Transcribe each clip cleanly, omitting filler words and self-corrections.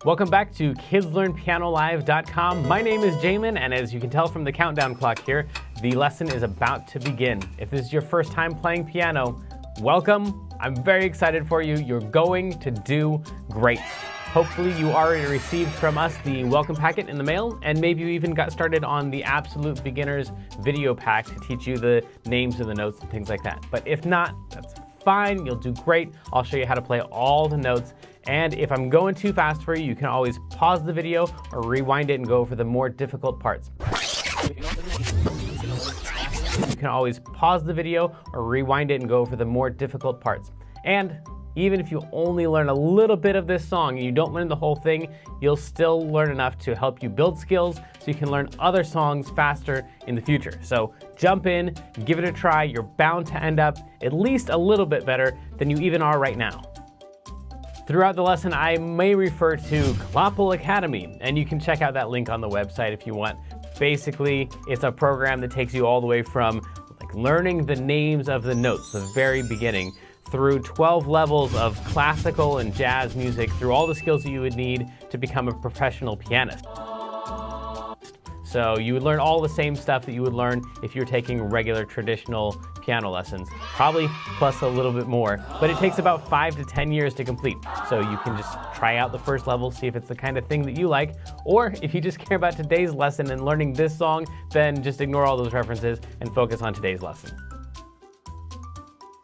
Welcome back to KidsLearnPianoLive.com. My name is Jamin, and as you can tell from the countdown clock here, the lesson is about to begin. If this is your first time playing piano, welcome. I'm very excited for you. You're going to do great. Hopefully you already received from us the welcome packet in the mail, and maybe you even got started on the Absolute Beginners video pack to teach you the names of the notes and things like that. But if not, that's fine. You'll do great. I'll show you how to play all the notes. And if I'm going too fast for you, you can always pause the video or rewind it and go over the more difficult parts. You can always pause the video or rewind it and go over the more difficult parts. And even if you only learn a little bit of this song and you don't learn the whole thing, you'll still learn enough to help you build skills so you can learn other songs faster in the future. So jump in, give it a try. You're bound to end up at least a little bit better than you even are right now. Throughout the lesson, I may refer to Klopple Academy, and you can check out that link on the website if you want. Basically, it's a program that takes you all the way from learning the names of the notes, the very beginning, through 12 levels of classical and jazz music, through all the skills that you would need to become a professional pianist. So you would learn all the same stuff that you would learn if you're taking regular traditional piano lessons, probably plus a little bit more, but it takes about 5 to 10 years to complete. So you can just try out the first level, see if it's the kind of thing that you like, or if you just care about today's lesson and learning this song, then just ignore all those references and focus on today's lesson.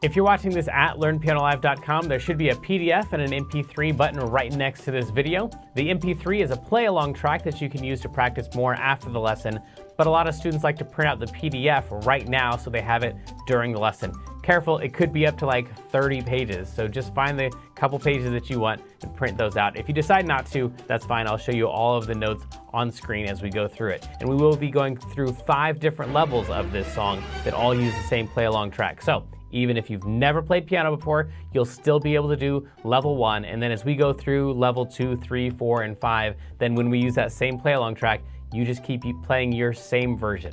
If you're watching this at LearnPianoLive.com, there should be a PDF and an MP3 button right next to this video. The MP3 is a play-along track that you can use to practice more after the lesson, but a lot of students like to print out the PDF right now so they have it during the lesson. Careful, it could be up to like 30 pages, so just find the couple pages that you want and print those out. If you decide not to, that's fine. I'll show you all of the notes on screen as we go through it. And we will be going through 5 different levels of this song that all use the same play-along track. So even if you've never played piano before, you'll still be able to do level 1. And then as we go through level 2, 3, 4, and 5, then when we use that same play-along track, you just keep playing your same version.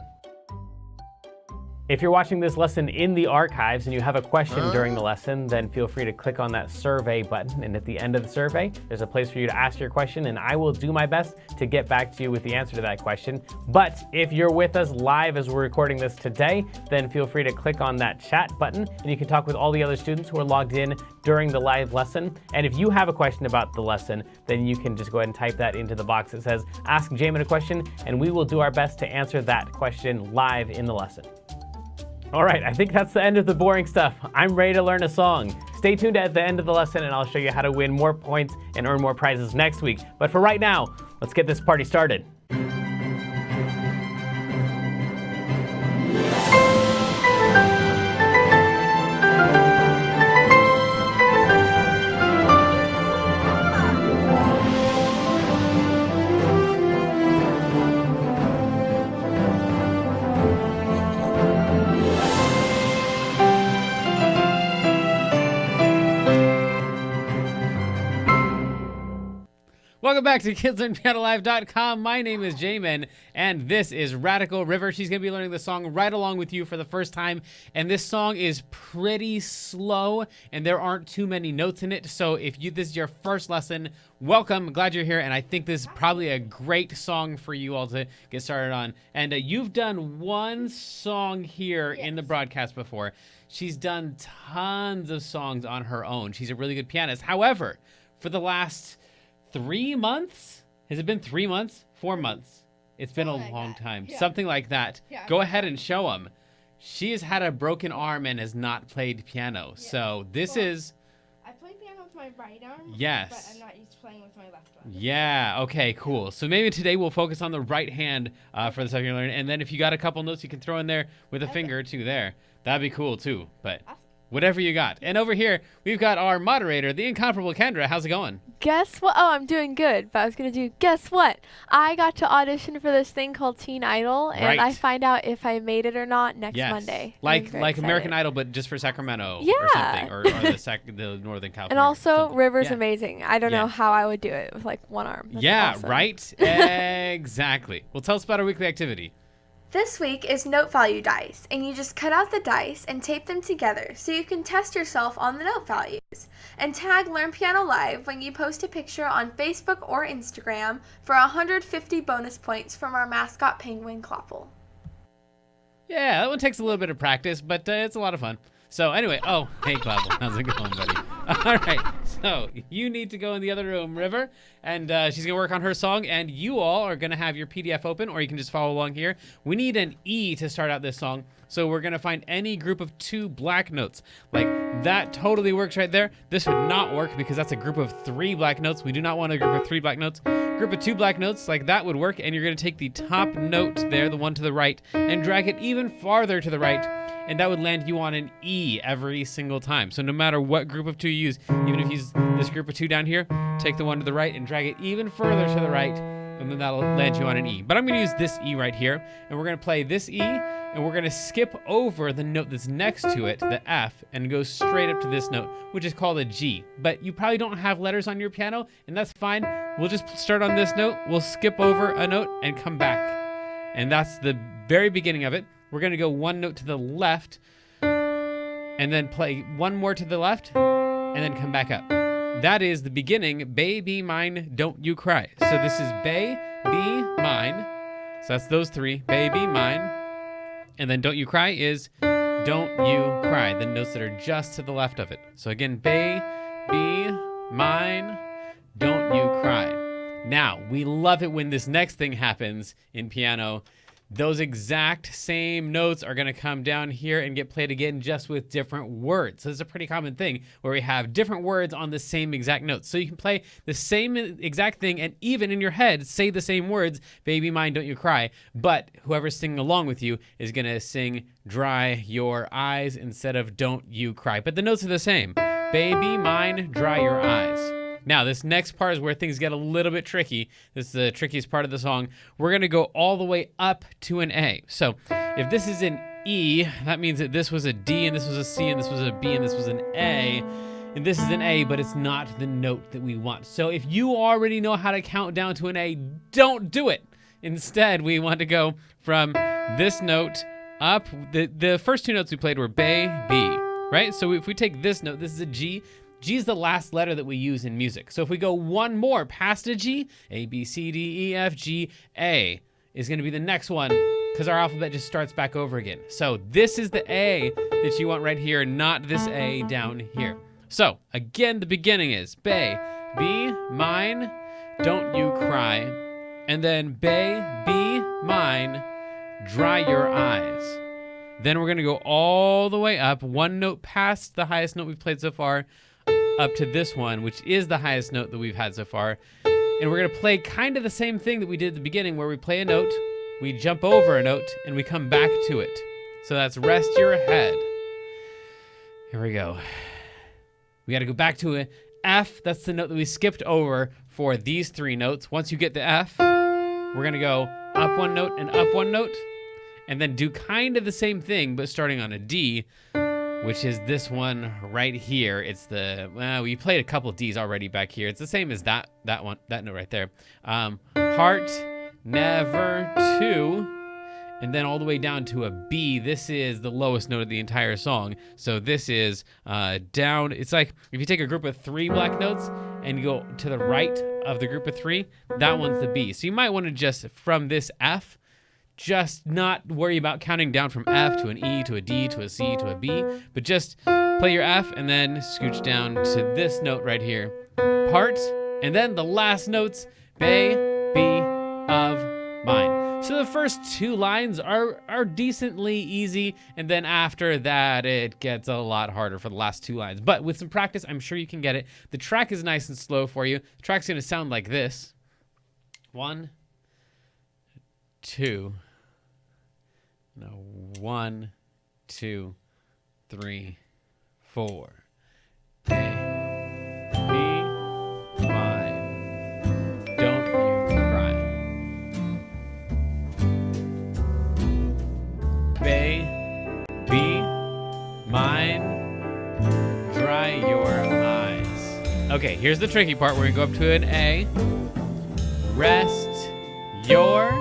If you're watching this lesson in the archives and you have a question during the lesson, then feel free to click on that survey button. And at the end of the survey, there's a place for you to ask your question, and I will do my best to get back to you with the answer to that question. But if you're with us live as we're recording this today, then feel free to click on that chat button, and you can talk with all the other students who are logged in during the live lesson. And if you have a question about the lesson, then you can just go ahead and type that into the box that says, Ask Jamin a question, and we will do our best to answer that question live in the lesson. All right, I think that's the end of the boring stuff. I'm ready to learn a song. Stay tuned at the end of the lesson and I'll show you how to win more points and earn more prizes next week. But for right now, let's get this party started. Welcome back to KidsLearnPianoLive.com. My name is Jamin, and this is Radical River. She's going to be learning the song right along with you for the first time, and this song is pretty slow, and there aren't too many notes in it, so if this is your first lesson, welcome. Glad you're here, and I think this is probably a great song for you all to get started on. And you've done one song here in the broadcast before. She's done tons of songs on her own. She's a really good pianist. However, for the last 3 months? Has it been 3 months? 4 months? It's been a long time. Yeah. Something like that. Yeah. Go ahead and show them. She has had a broken arm and has not played piano. Yeah. So this is... I play piano with my right arm. Yes. But I'm not used to playing with my left one. Yeah. Okay, cool. So maybe today we'll focus on the right hand for the stuff you're learning. And then if you got a couple notes you can throw in there with a finger or two there. That'd be cool too. But whatever you got. And over here, we've got our moderator, the incomparable Kendra. How's it going? Guess what? Oh, I'm doing good. But I was going to do, guess what? I got to audition for this thing called Teen Idol, and I find out if I made it or not next Monday. Like American Idol, but just for Sacramento or something, or the Northern California. And also, River's amazing. I don't know how I would do it with like one arm. That's awesome. Right? Exactly. Well, tell us about our weekly activity. This week is note value dice, and you just cut out the dice and tape them together so you can test yourself on the note values. And tag Learn Piano Live when you post a picture on Facebook or Instagram for 150 bonus points from our mascot penguin Klopple. Yeah, that one takes a little bit of practice, but it's a lot of fun. So anyway, oh, hey Klopple, how's it going, buddy? All right, so you need to go in the other room, River, and she's gonna work on her song, and you all are gonna have your PDF open, or you can just follow along here. We need an E to start out this song, so we're gonna find any group of 2 black notes. Like, that totally works right there. This would not work because that's a group of 3 black notes. We do not want a group of 3 black notes. Group of 2 black notes, like that would work, and you're gonna take the top note there, the one to the right, and drag it even farther to the right, and that would land you on an E every single time. So no matter what group of 2 you use, even if you use this group of 2 down here, take the one to the right and drag it even further to the right, and then that'll land you on an E. But I'm gonna use this E right here, and we're gonna play this E, and we're gonna skip over the note that's next to it, the F, and go straight up to this note, which is called a G. But you probably don't have letters on your piano, and that's fine. We'll just start on this note, we'll skip over a note, and come back. And that's the very beginning of it. We're gonna go 1 note to the left, and then play 1 more to the left, and then come back up. That is the beginning, Baby Mine, Don't You Cry. So this is Baby Mine, so that's those 3, Baby Mine, and then Don't You Cry is Don't You Cry, the notes that are just to the left of it. So again, Baby Mine, Don't You Cry. Now, we love it when this next thing happens in piano. Those exact same notes are going to come down here and get played again just with different words. So this is a pretty common thing where we have different words on the same exact notes. So you can play the same exact thing and even in your head say the same words, Baby Mine, Don't You Cry, but whoever's singing along with you is going to sing Dry Your Eyes instead of Don't You Cry. But the notes are the same. Baby Mine, Dry Your Eyes. Now, this next part is where things get a little bit tricky. This is the trickiest part of the song. We're going to go all the way up to an A. So if this is an E, that means that this was a D, and this was a C, and this was a B, and this was an A. And this is an A, but it's not the note that we want. So if you already know how to count down to an A, don't do it. Instead, we want to go from this note up. The first 2 notes we played were B, B, right? So if we take this note, this is a G. G is the last letter that we use in music. So if we go 1 more past a G, A, B, C, D, E, F, G, A is going to be the next one because our alphabet just starts back over again. So this is the A that you want right here, not this A down here. So again, the beginning is Baby Mine, Don't You Cry, and then Baby Mine, Dry Your Eyes. Then we're going to go all the way up, 1 note past the highest note we've played so far, up to this one, which is the highest note that we've had so far. And we're going to play kind of the same thing that we did at the beginning, where we play a note, we jump over a note, and we come back to it. So that's Rest Your Head. Here we go. We got to go back to a F. That's the note that we skipped over for these 3 notes. Once you get the F, we're going to go up 1 note and up 1 note, and then do kind of the same thing, but starting on a D, which is this one right here. It's the, well, we played a couple Ds already back here. It's the same as that one, that note right there. Heart, never, 2, and then all the way down to a B. This is the lowest note of the entire song. So this is down. It's like if you take a group of 3 black notes and you go to the right of the group of 3, that one's the B. So you might want to just, from this F, just not worry about counting down from F to an E to a D to a C to a B, but just play your F and then scooch down to this note right here, part, and then the last notes, Baby of Mine. So the first 2 lines are decently easy, and then after that it gets a lot harder for the last 2 lines. But with some practice, I'm sure you can get it. The track is nice and slow for you. The track's gonna sound like this. 1, 2. No, 1, 2, 3, 4. Baby Mine, Don't You Cry. Baby Mine, Dry Your Eyes. Okay, here's the tricky part. We're gonna go up to an A. Rest your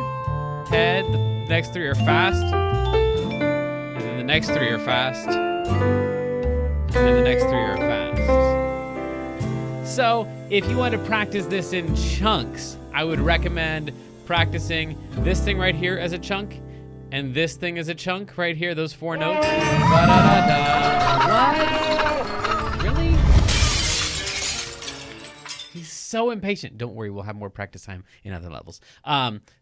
head. The next 3 are fast. And then the next 3 are fast. And then the next 3 are fast. So if you want to practice this in chunks, I would recommend practicing this thing right here as a chunk, and this thing as a chunk right here, those 4 notes. What? Really? He's so impatient. Don't worry, we'll have more practice time in other levels.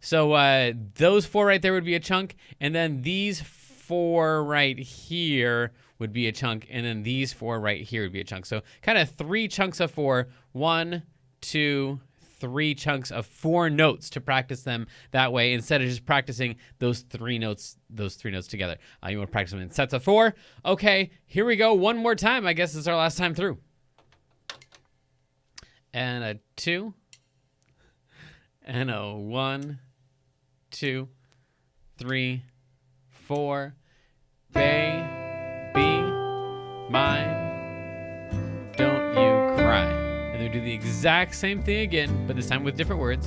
So those 4 right there would be a chunk, and then these 4 right here would be a chunk, and then these 4 right here would be a chunk. So kind of 3 chunks of 4. 1, 2, 3 chunks of 4 notes to practice them that way, instead of just practicing those 3 notes together. You want to practice them in sets of 4. Okay, here we go. One more time. I guess it's our last time through. And a 2. And a 1, 2, 3, 4. Baby, mine, don't you cry. And they do the exact same thing again, but this time with different words.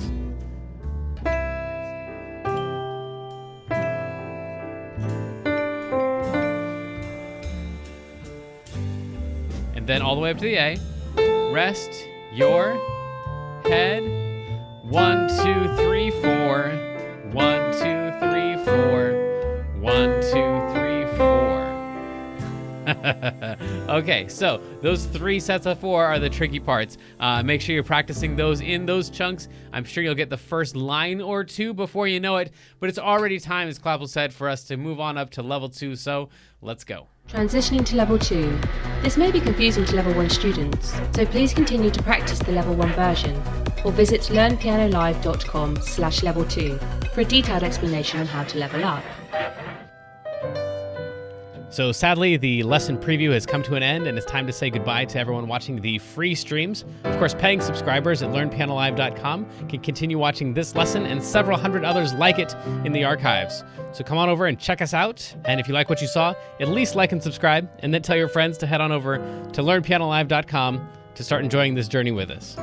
And then all the way up to the A. Rest your head. 1, 2, 3, 4. 1, 2, 3, 4. 1, 2, 3, 4. Okay, so those 3 sets of 4 are the tricky parts. Make sure you're practicing those in those chunks. I'm sure you'll get the first line or 2 before you know it, but it's already time, as Clappel said, for us to move on up to level 2, so let's go. Transitioning to level 2. This may be confusing to level 1 students, so please continue to practice the level 1 version, or visit learnpianolive.com/level2 for a detailed explanation on how to level up. So sadly, the lesson preview has come to an end, and it's time to say goodbye to everyone watching the free streams. Of course, paying subscribers at learnpianolive.com can continue watching this lesson and several hundred others like it in the archives. So come on over and check us out, and if you like what you saw, at least like and subscribe, and then tell your friends to head on over to learnpianolive.com to start enjoying this journey with us.